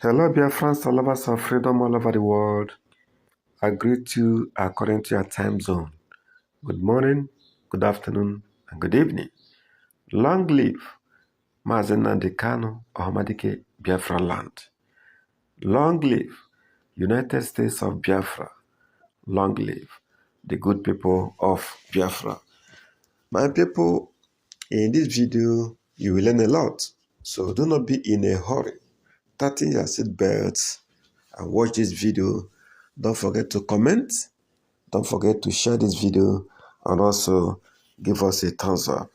Hello, dear friends, all lovers of freedom all over the world. I greet you according to your time zone. Good morning, good afternoon, and good evening. Long live Mazi Nnamdi Kanu, Ahmadike, Biafra land. Long live United States of Biafra. Long live the good people of Biafra. My people, in this video, you will learn a lot. So do not be in a hurry. Tighten your seatbelts and watch this video. Don't forget to comment. Don't forget to share this video and also give us a thumbs up.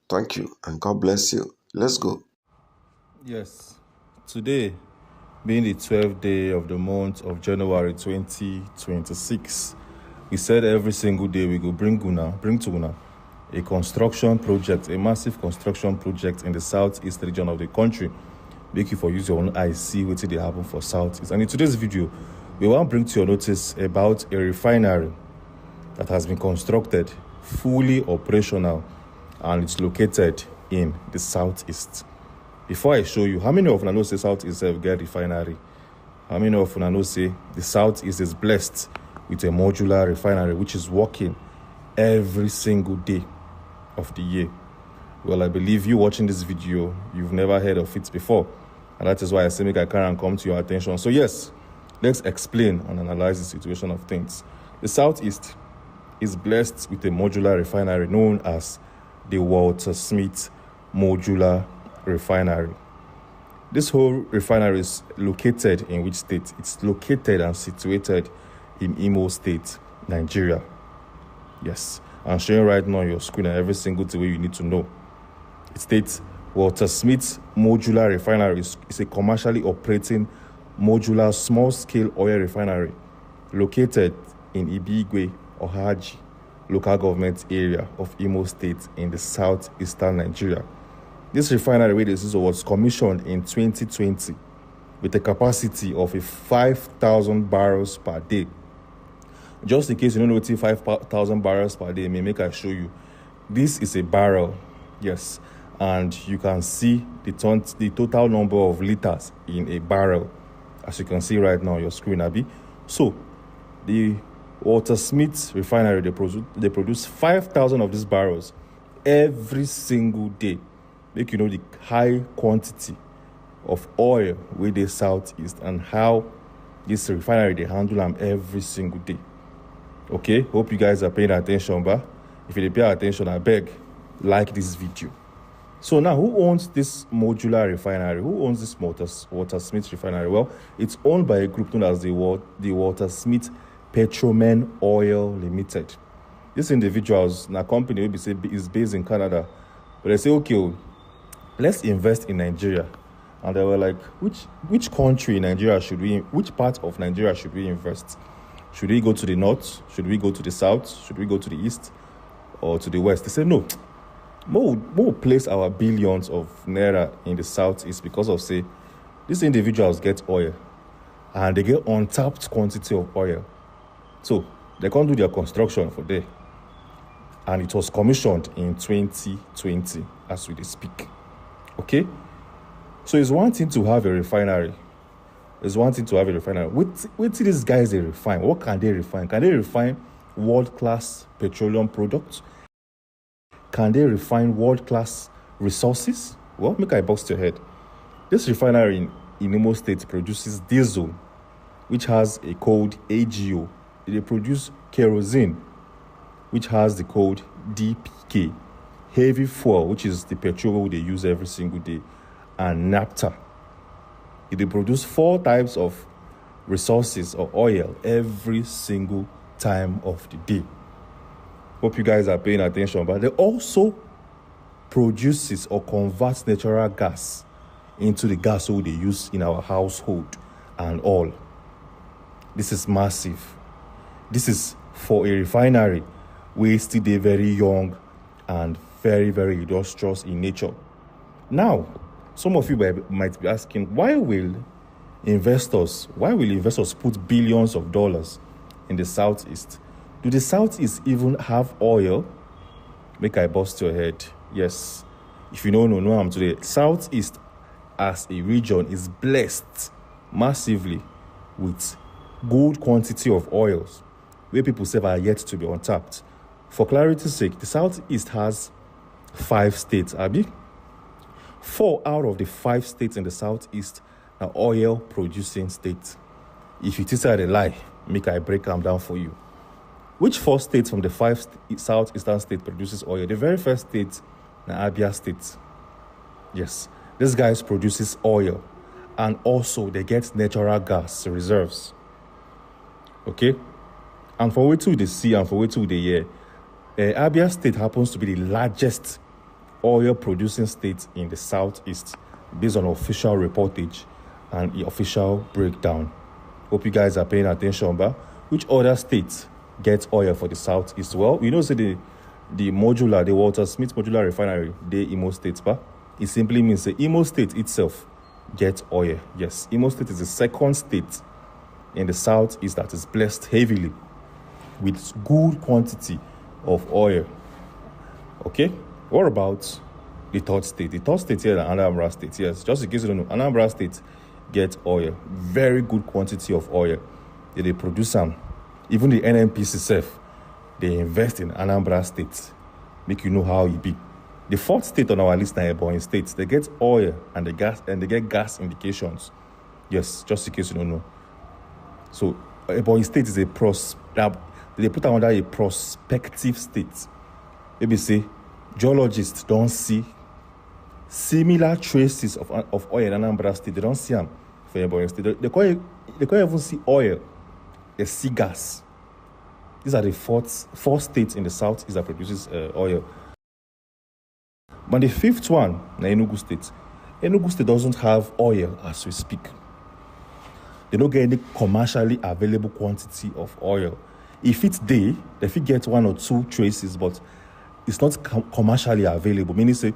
Thank you and God bless you. Let's go. Yes, today being the 12th day of the month of January 2026, we said every single day we go bring to Una a construction project, a massive construction project in the southeast region of the country. Make you for use your own eyes, see what they happen for southeast. And in today's video, we want to bring to your notice about a refinery that has been constructed, fully operational, and it's located in the southeast. Before I show you, how many of you know say southeast get refinery? How many of you know say the southeast is blessed with a modular refinery which is working every single day of the year? Well, I believe you watching this video, you've never heard of it before. And that is why I say make I can come to your attention. So yes, let's explain and analyze the situation of things. The southeast is blessed with a modular refinery known as the Walter Smith Modular Refinery. This whole refinery is located in which state? It's located and situated in Imo State, Nigeria. Yes, I'm showing right now on your screen and every single thing you need to know. It states Walter Smith Modular Refinery is a commercially operating modular small-scale oil refinery located in Ibigwe, Ohaji, local government area of Imo State in the southeastern Nigeria. This refinery was commissioned in 2020 with a capacity of 5,000 barrels per day. Just in case you don't know what 5,000 barrels per day may make, I show you. This is a barrel, yes, and you can see the total number of liters in a barrel, as you can see right now on your screen, Abby. So, the Walter Smith Refinery, they produce 5,000 of these barrels every single day. Make you know the high quantity of oil with the southeast and how this refinery they handle them every single day. Okay, hope you guys are paying attention, but if you pay attention, I beg, like this video. So now, who owns this modular refinery? Who owns this Walter Smith Refinery? Well, it's owned by a group known as the Walter Smith Petromen Oil Limited. This individuals, a company is based in Canada, but they say, okay, let's invest in Nigeria. And they were like, which country in Nigeria which part of Nigeria should we invest? Should we go to the north? Should we go to the south? Should we go to the east or to the west? They said, no, more place our billions of naira in the southeast because of, say, these individuals get oil and they get untapped quantity of oil. So they can't do their construction for there. And it was commissioned in 2020 as we speak. Okay? So it's one thing to have a refinery. It's one thing to have a refinery. What these guys they refine? What can they refine? Can they refine world-class petroleum products? Can they refine world-class resources? Well, make I bust your head. This refinery in Imo State produces diesel, which has a code AGO. They produce kerosene, which has the code DPK. Heavy fuel, which is the petrol they use every single day, and naphtha. They produce 4 types of resources or oil every single time of the day. Hope you guys are paying attention. But they also produces or converts natural gas into the gas oil they use in our household and all. This is massive. This is for a refinery where still they very young and very, very industrious in nature. Now, some of you might be asking, why will investors put billions of dollars in the southeast? Do the southeast even have oil? Make I bust your head. Yes. If you don't know I'm today, southeast as a region is blessed massively with good quantity of oils where people say are yet to be untapped. For clarity's sake, the Southeast has 5 states, Abi. 4 out of the 5 states in the Southeast are oil producing states. If you think I a lie, make I break them down for you. Which 4 states from the 5 southeastern states produces oil? The very first state is Abia State. Yes, this guy produces oil, and also they get natural gas reserves. Okay, and for way to the sea and for way to the year, Abia State happens to be the largest oil producing state in the Southeast, based on official reportage and the official breakdown. Hope you guys are paying attention. But which other states get oil for the Southeast? Well, you know, say the Walter Smith modular refinery, the Imo State, but it simply means the Imo State itself gets oil. Yes, Imo State is the second state in the Southeast that is blessed heavily with good quantity of oil. Okay, what about the third state? The third state here is Anambra State. Yes, just in case you don't know, Anambra State gets oil, very good quantity of oil. They produce some. Even the NNPC self, they invest in Anambra State. Make you know how it be. The fourth state on our list now, Ebonyi State, they get oil and they get gas indications. Yes, just in case you don't know. So Ebonyi State is they put under a prospective state. Maybe say geologists don't see similar traces of oil in Anambra State. They don't see them for Ebonyi State. They can't even see oil. They see gas. These are the four states in the south that produces oil. But the fifth one, Enugu State. Enugu State doesn't have oil as we speak. They don't get any commercially available quantity of oil. If it's there, they fit get 1 or 2 traces, but it's not commercially available. Meaning, say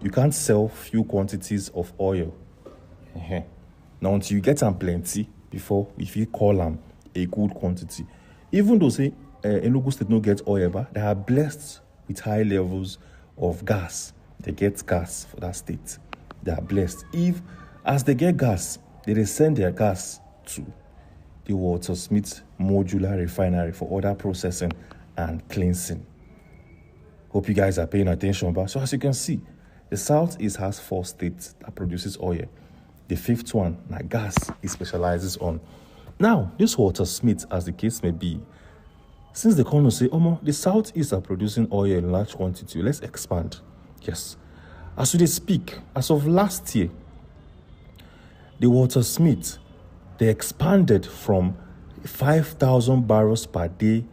you can't sell few quantities of oil. Now, until you get them plenty, before if you call them a good quantity. Even though say Enugu State no get oil, but they are blessed with high levels of gas. They get gas for that state. They are blessed. As they get gas, they send their gas to the Walter Smith modular refinery for other processing and cleansing. Hope you guys are paying attention. But so as you can see, the Southeast has 4 states that produces oil. The 5th one, like gas, it specializes on. Now, this Walter Smith, as the case may be, since they come to say, the Southeast are producing oil in large quantity, let's expand. Yes. As we speak, as of last year, the Walter Smith, they expanded from 5,000 barrels per day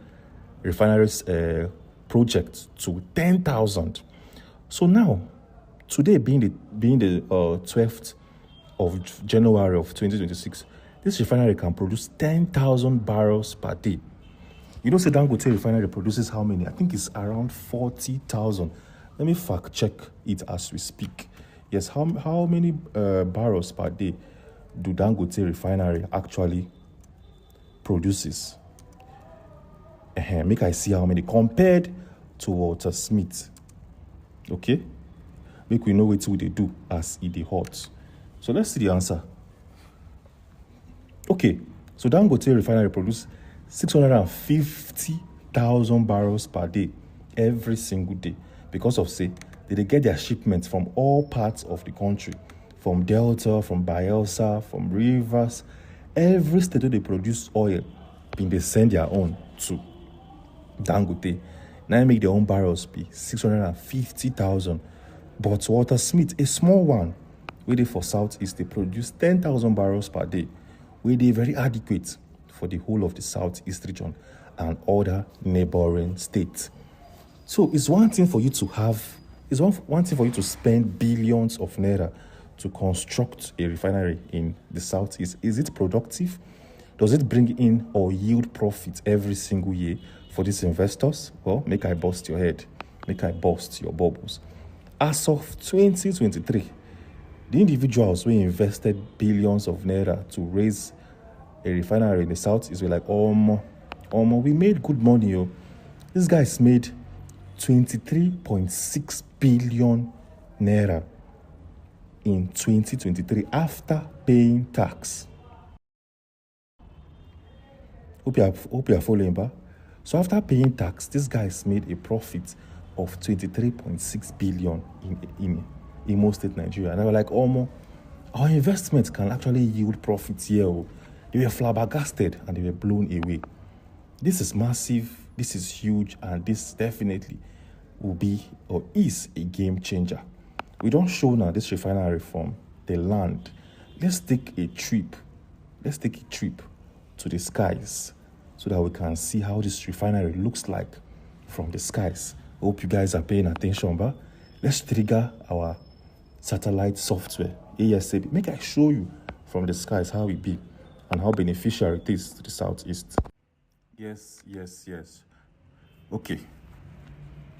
refineries project to 10,000. So now, today being the 12th of January of 2026, this refinery can produce 10,000 barrels per day. You know, say Dangote refinery produces how many? I think it's around 40,000. Let me fact check it as we speak. Yes, how many barrels per day do Dangote refinery actually produces? Make I see how many compared to Walter Smith. Okay, make we know what they do as it is hot. So let's see the answer. Okay, so Dangote refinery produces 650,000 barrels per day every single day, because of say they get their shipments from all parts of the country, from Delta, from Bayelsa, from Rivers. Every state they produce oil, they send their own to Dangote. Now make their own barrels be 650,000. But Walter Smith, a small one, where they for Southeast, they produce 10,000 barrels per day, where they very adequate for the whole of the Southeast region and other neighboring states. So it's one thing for you to one thing for you to spend billions of naira to construct a refinery in the Southeast. Is it productive? Does it bring in or yield profit every single year for these investors? Well, make I bust your head. Make I bust your bubbles. As of 2023, the individuals who invested billions of naira to raise a refinery in the Southeast were like, we made good money. Yo. These guys made 23.6 billion naira in 2023 after paying tax. Hope you are following, ba. So after paying tax, these guys made a profit of 23.6 billion in Imo State, Nigeria. And they were like, oh, our investment can actually yield profits here. Oh. They were flabbergasted and they were blown away. This is massive, this is huge, and this definitely will be or is a game changer. We don't show now this refinery from the land. Let's take a trip. Let's take a trip to the skies so that we can see how this refinery looks like from the skies. Hope you guys are paying attention, but let's trigger our satellite software ASAP. Make I show you from the skies how it be and how beneficial it is to the southeast. Yes. Okay.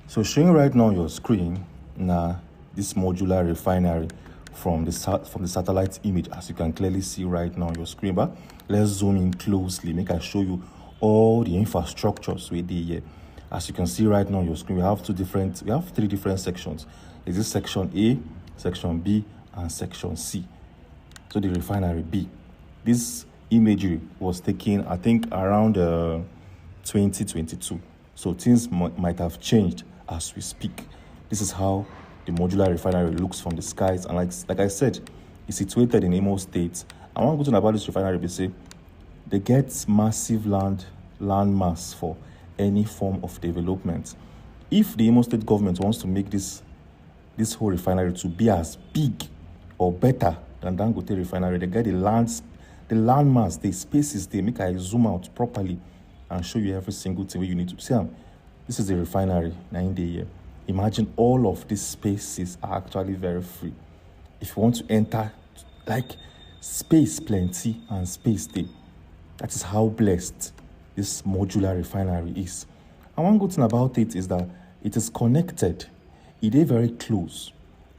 So showing right now on your screen now this modular refinery from the satellite image, as you can clearly see right now on your screen. But let's zoom in closely. Make I show you all the infrastructures we did here. As you can see right now on your screen, we have three different sections. This is section A, section B, and section C. So the refinery B. This imagery was taken, I think, around 2022. So things might have changed as we speak. This is how the modular refinery looks from the skies. And like I said, it's situated in Imo State. And one good thing about this refinery is say they get massive land mass for any form of development. If the Imo State government wants to make this whole refinery to be as big or better than Dangote refinery, they get the land mass, the spaces, they make I zoom out properly and show you every single thing you need to see. This is the refinery, 9-day year. Imagine all of these spaces are actually very free. If you want to enter, like space plenty and space day. That is how blessed this modular refinery is. And one good thing about it is that it is connected. It is very close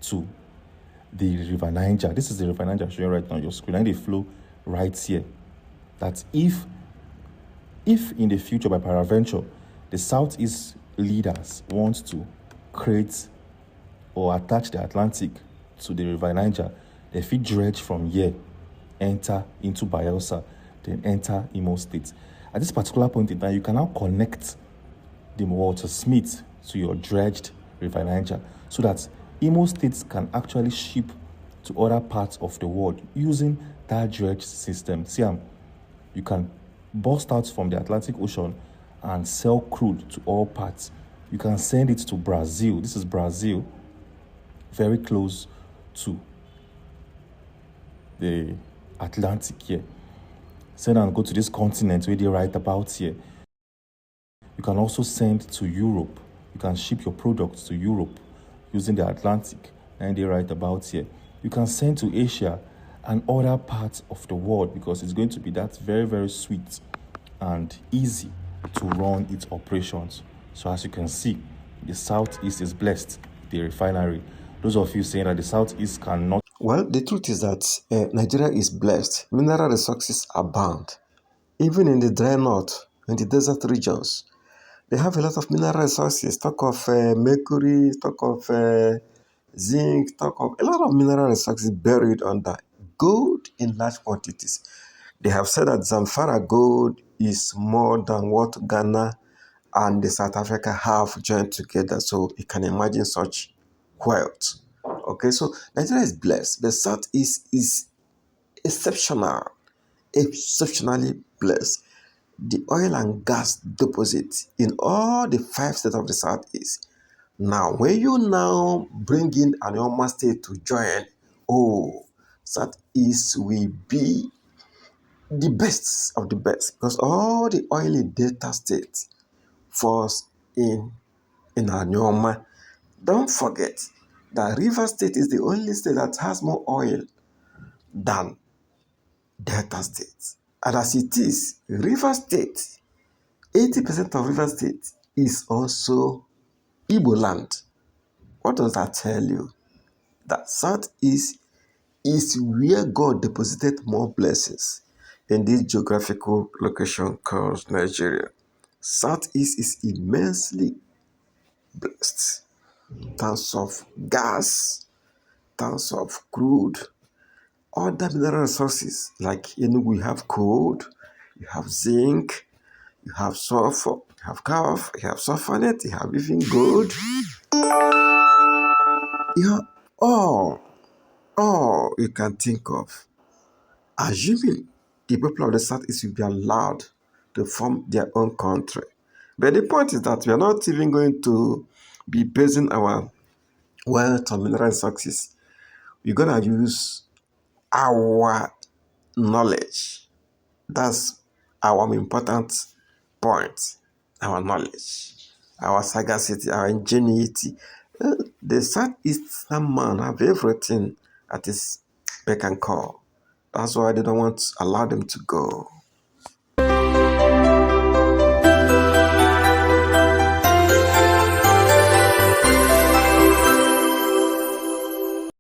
to the River Niger. This is the River Niger showing right now on your screen. And they flow right here. That if in the future, by peradventure, the Southeast leaders want to create or attach the Atlantic to the River Niger, they fit dredge from here, enter into Bayelsa, then enter Imo State. At this particular point in time, you can now connect the water smith to your dredged River Niger so that Imo State can actually ship to other parts of the world using that dredge system. See, you can burst out from the Atlantic Ocean and sell crude to all parts. You can send it to Brazil. This is Brazil, very close to the Atlantic here. Send and go to this continent where they write about here. You can also send to Europe. You can ship your products to Europe using the Atlantic and they write about here. You can send to Asia and other parts of the world because it's going to be that very, very sweet and easy to run its operations. So as you can see, the Southeast is blessed, the refinery. Those of you saying that the Southeast cannot... Well, the truth is that Nigeria is blessed. Mineral resources abound. Even in the dry north, in the desert regions, they have a lot of mineral resources. Talk of mercury, talk of zinc, talk of a lot of mineral resources buried under gold in large quantities. They have said that Zamfara gold is more than what Ghana and the South Africa have joined together. So you can imagine such wealth. Okay, so Nigeria is blessed. The Southeast is exceptionally blessed. The oil and gas deposit in all the 5 states of the Southeast. Now, when you now bring in an state to join, Southeast will be the best of the best because all the oily delta states falls in Anioma. Don't forget that River State is the only state that has more oil than Delta State. And as it is, River State, 80% of River State is also Igbo land. What does that tell you? That Southeast is where God deposited more blessings in this geographical location called Nigeria. Southeast is immensely blessed. In terms of gas, in terms of crude, other mineral resources like we have gold, you have zinc, you have sulfur, you have calf, you have sulfonate, you have even gold. You have all you can think of. Assuming the people of the Southeast will be allowed to form their own country. But the point is that we are not even going to be basing our wealth on mineral success. We're going to use our knowledge. That's our important point. Our knowledge, our sagacity, our ingenuity. The Southeastern man have everything at his beck and call. That's why they don't want to allow them to go.